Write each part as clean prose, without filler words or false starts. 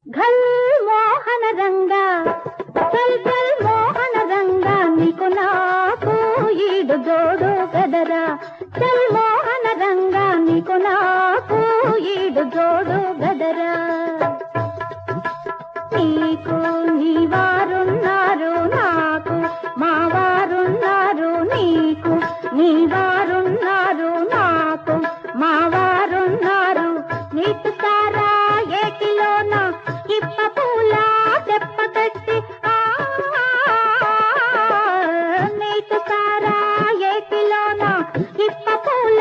ఘల్ మోహన రంగా చల్ చల్ మోహన రంగా నీకు నాకు ఈడు జోడు గదరా చల్ మోహన రంగా నీకు నాకు ఈడు జోడు గదరా నీకు నీ వారున్నారు నాకు మా వారున్నారు నీకు నీ వారున్నారు నాకు మా వారున్నారు నీకు సారా ఏటిలోన ఇప్ప పూల తెప్ప కట్టి నీకు సారా ఏటిలోన ఇప్ప పూల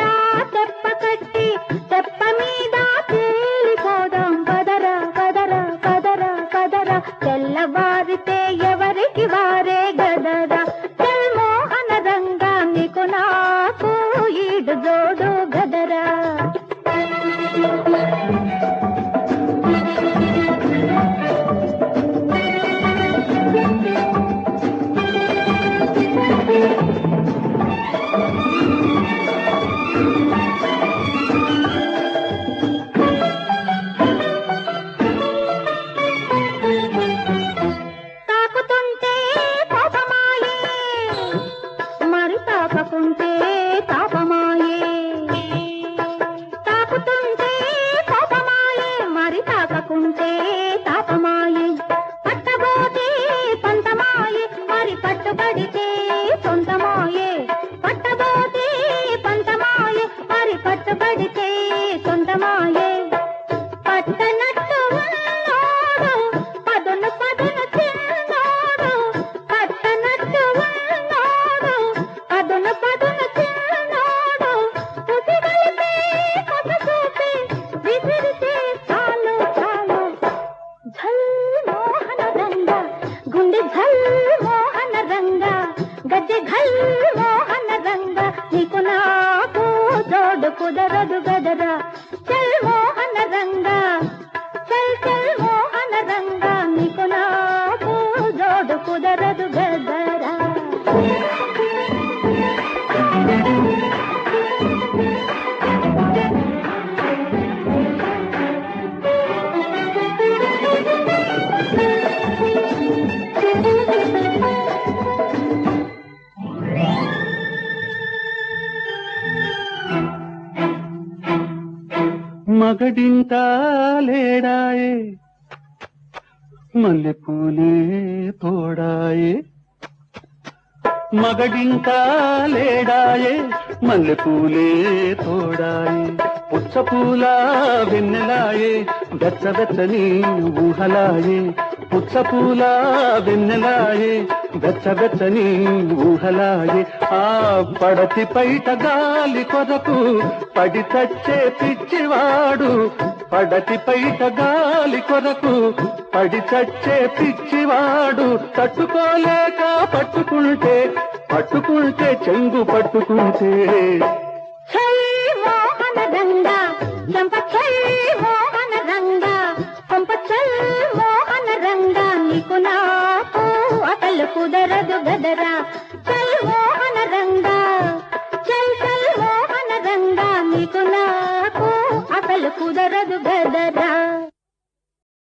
తెప్ప కట్టి తెప్ప మీద తేలిపోదాం పదరా పదరా పదరా పదరా తెల్లవారితే ఎవరికి వారే గదరా చల్ మోహన రంగా నీకు నాకు ఈడు జోడు గదరా తాకుతుంటే పాపమాయే మరి తాకకుంటే తాపమాయే తాకుతుంటే పాపమాయే మరి తాకకుంటే తాపమాయే పట్టబోతే పంతమాయే మరి పట్టుబడితే సొంతమాయే పట్టబోతే పంతమాయే మరి పట్టుబడితే సొంతమాయే పట్టనట్టు ఉన్నాడు పదును పదును చిన్నాడు పట్టనట్టు ఉన్నాడు పదును పదును చిన్నాడు ఉసిగలిపే కొస చూపి విసిరితే చాలు చాలు ఝల్ మోహన రంగా గుండె ఝల్ మోహన రంగా గజ్జె ఘల్ మోహన రంగా నీకు నాకు జోడు కుదరదు గదరా చల్ మోహన రంగా చల్ చల్ మోహన రంగా నీకు నాకు జోడు కుదరదు గదరా మగడింకా లేడాయే మల్లెపూలే తోడాయే మగడింకా లేడాయే మల్లెపూలే తోడాయే పుచ్చపూల వెన్నెలాయే వెచ్చవెచ్చని ఊహలాయే పుచ్చపూల వెన్నెలాయే వెచ్చవెచ్చని ఊహలాయే ఆ పడతి పైట గాలి కొరకు పడి చచ్చే పిచ్చివాడు పడతి పైట గాలి కొరకు పడి చచ్చే పిచ్చివాడు తట్టుకోలేక పట్టుకుంటే పట్టుకుంటే చెంగు పట్టుకుంటే చల్ మోహన రంగా చంప చల్ మోహన రంగా పంప చల్ మోహన రంగా నీకు నాకు అసలు కుదరదు గదరా చల్ మోహన రంగా చల్ చల్ మోహన రంగా నీకు నాకు అసలు కుదరదు